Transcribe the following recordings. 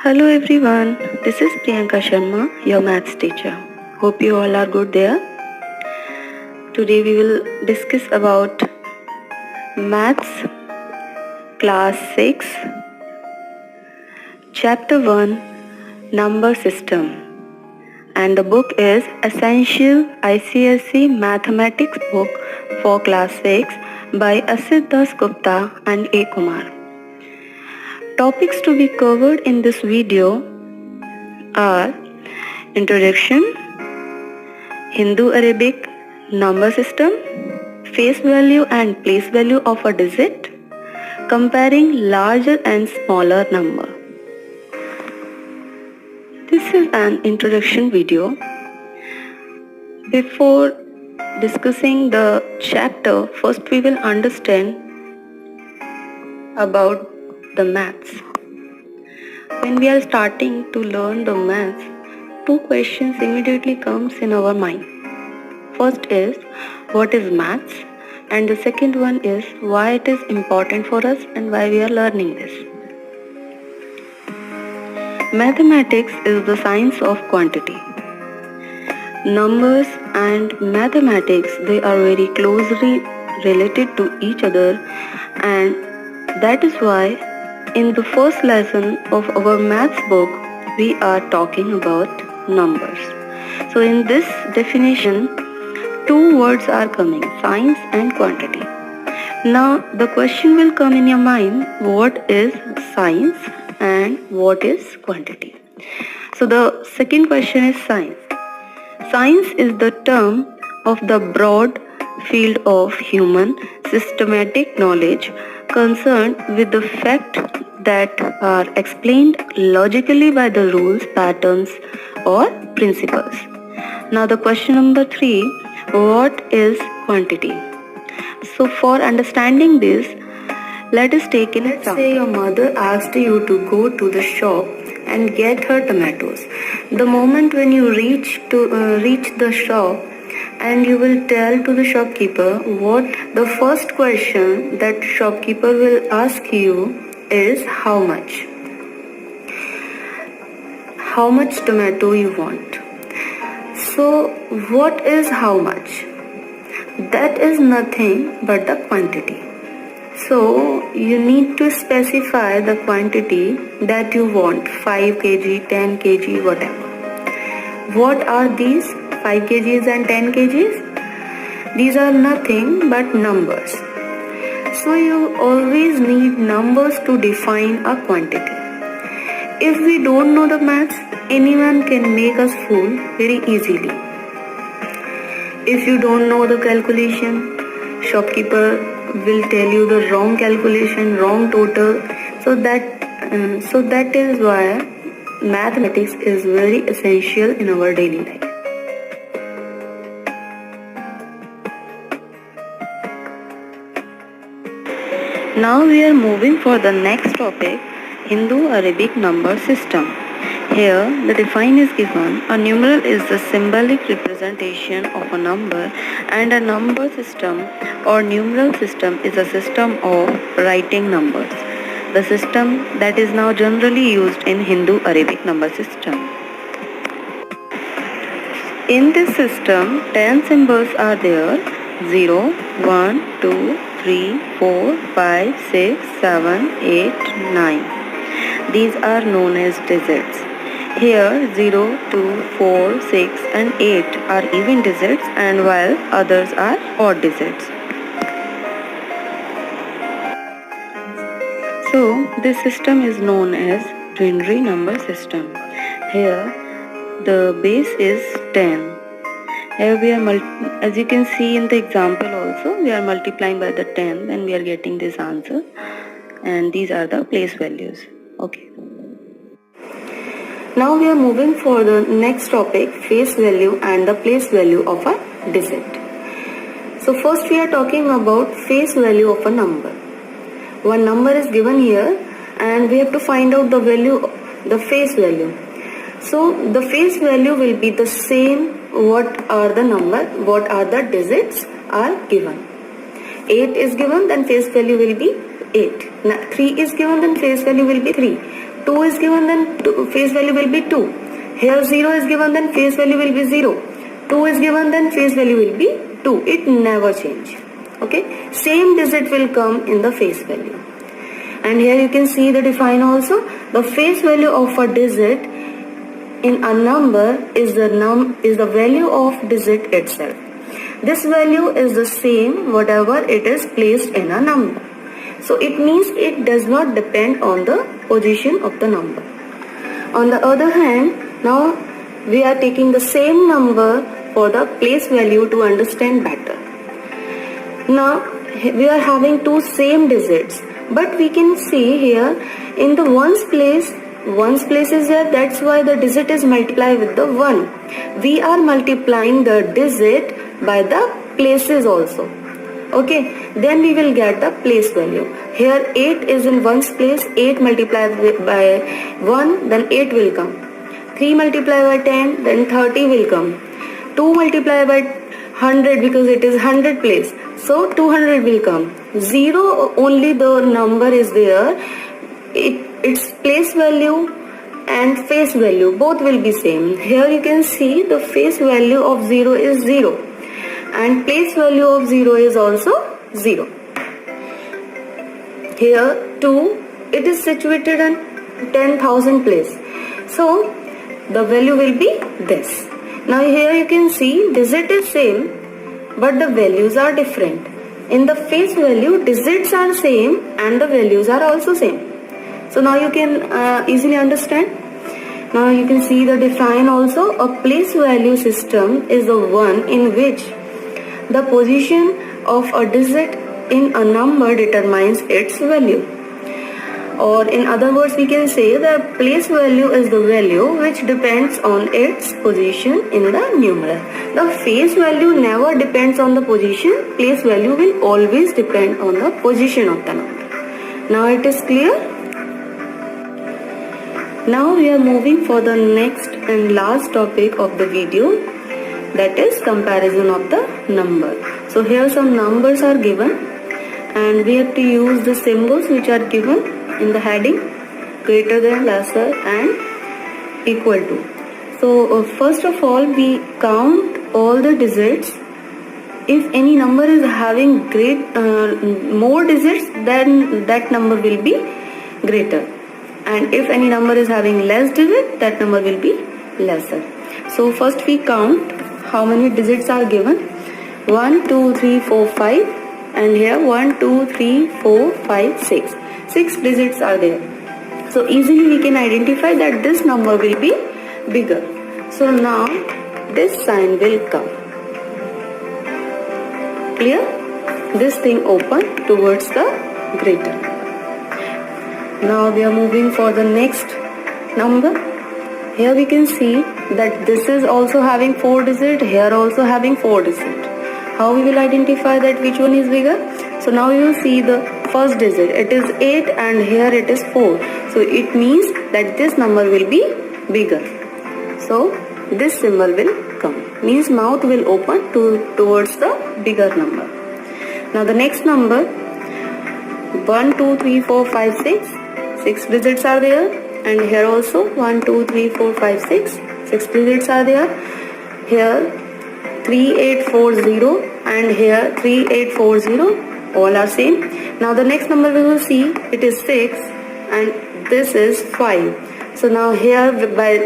Hello everyone, this is Priyanka Sharma, your maths teacher. Hope you all are good there. Today we will discuss about maths class 6 chapter 1 number system, and the book is Essential ICSE Mathematics book for class 6 by Asit Das Gupta and A. Kumar. Topics to be covered in this video are introduction, Hindu-Arabic number system, face value and place value of a digit, comparing larger and smaller number. This is an introduction video. Before discussing the chapter, first we will understand about the maths. When we are starting to learn the maths, two questions immediately comes in our mind. First is, what is maths? And the second one is, why it is important for us and why we are learning this. Mathematics is the science of quantity. Numbers and mathematics, they are very closely related to each other, and that is why in the first lesson of our maths book, we are talking about numbers. So in this definition, two words are coming, science and quantity. Now the question will come in your mind, what is science and what is quantity? So the second question is science. Science is the term of the broad field of human systematic knowledge concerned with the fact that are explained logically by the rules, patterns or principles. Now the question number 3, what is quantity? So for understanding this, let us take an example. Let's say your mother asked you to go to the shop and get her tomatoes. The moment when you reach the shop, and you will tell to the shopkeeper what the first question that shopkeeper will ask you is how much tomato you want. So what is how much? That is nothing but the quantity. So you need to specify the quantity that you want, 5 kg, 10 kg, whatever. What are these 5 kgs and 10 kgs? These are nothing but numbers. So you always need numbers to define a quantity. If we don't know the maths, anyone can make us fool very easily. If you don't know the calculation, shopkeeper will tell you the wrong calculation, wrong total. So that is why mathematics is very essential in our daily life. Now we are moving for the next topic, Hindu-Arabic number system. Here the define is given, a numeral is the symbolic representation of a number, and a number system or numeral system is a system of writing numbers. The system that is now generally used in Hindu-Arabic number system. In this system, 10 symbols are there, 0, 1, 2, 3, 4, 5, 6, 7, 8, 9. These are known as digits. Here 0, 2, 4, 6 and 8 are even digits, and while others are odd digits. So this system is known as ternary number system. Here the base is 10. Here we are, as you can see in the example also, we are multiplying by the 10 and we are getting this answer, and these are the place values. Okay. Now we are moving for the next topic, face value and the place value of a digit. So first we are talking about face value of a number. One number is given here and we have to find out the value, the face value. So the face value will be the same what are the digits are given. 8 is given, then face value will be 8. Now 3 is given, then face value will be 3. 2 is given, then face value will be 2. Here 0 is given, then face value will be 0. 2 is given, then face value will be 2. It never change. Okay, same digit will come in the face value. And here you can see the define also. The face value of a digit in a number is the value of digit itself. This value is the same whatever it is placed in a number. So it means it does not depend on the position of the number. On the other hand, now we are taking the same number for the place value to understand better. Now we are having two same digits, but we can see here in the ones place is there, that's why the digit is multiplied with the 1. We are multiplying the digit by the places also. Okay, then we will get the place value. Here 8 is in ones place, 8 multiplied by 1, then 8 will come. 3 multiplied by 10, then 30 will come. 2 multiplied by 100 because it is 100 place, so 200 will come. 0 only the number is there. Its place value and face value both will be same. Here you can see the face value of 0 is 0 and place value of 0 is also 0. Here 2, it is situated in 10,000 place, so the value will be this. Now here you can see digit is same but the values are different. In the face value digits are same and the values are also same. So now you can easily understand. Now you can see the define also. A place value system is the one in which the position of a digit in a number determines its value. Or in other words, we can say the place value is the value which depends on its position in the numeral. The face value never depends on the position. Place value will always depend on the position of the number. Now it is clear? Now we are moving for the next and last topic of the video, that is comparison of the number. So here some numbers are given and we have to use the symbols which are given in the heading: greater than, lesser and equal to. So first of all we count all the digits. If any number is having more digits, then that number will be greater. And if any number is having less digit, that number will be lesser. So first we count how many digits are given. 1, 2, 3, 4, 5 and here 1, 2, 3, 4, 5, 6. 6 digits are there. So easily we can identify that this number will be bigger. So now this sign will come. Clear? This thing open towards the greater. Now we are moving for the next number. Here we can see that this is also having 4 digits, here also having 4 digits. How we will identify that which one is bigger? So now you will see the first digit. It is 8 and here it is 4. So it means that this number will be bigger. So this symbol will come. Means mouth will open towards the bigger number. Now the next number 1, 2, 3, 4, 5, 6. 6 digits are there, and here also 1, 2, 3, 4, 5, 6. 6 digits are there. Here 3840 and here 3840. All are same. Now the next number we will see, it is 6 and this is 5. So now here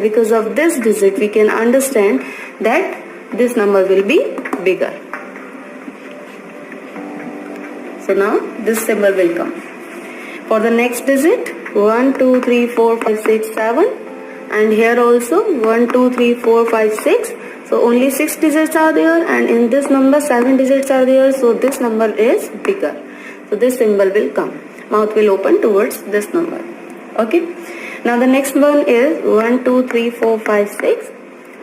because of this digit we can understand that this number will be bigger. So now this symbol will come. For the next digit 1, 2, 3, 4, 5, 6, 7 and here also 1, 2, 3, 4, 5, 6. So only 6 digits are there and in this number 7 digits are there, so this number is bigger. So this symbol will come. Mouth will open towards this number. Okay. Now the next one is 1, 2, 3, 4, 5, 6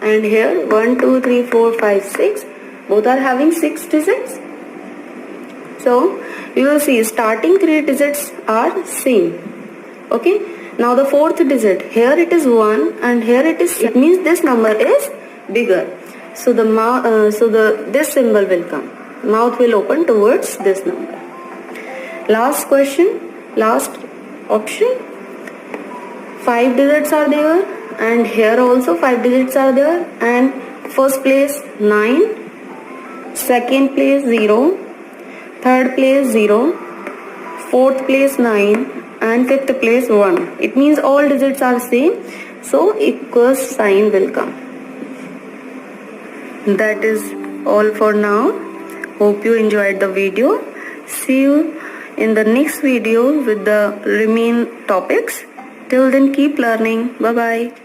and here 1, 2, 3, 4, 5, 6. Both are having 6 digits. So you will see starting 3 digits are same. Okay. Now the fourth digit, here it is 1 and here it is 6. It means this number is bigger. So this symbol will come. Mouth will open towards this number. Last question, last option. 5 digits are there, and here also 5 digits are there, and first place 9, second place 0, third place 0, fourth place 9, and fifth place 1. It means all digits are same, so equals sign will come. That is all for now. Hope you enjoyed the video. See you in the next video with the remaining topics. Till then, keep learning. Bye bye.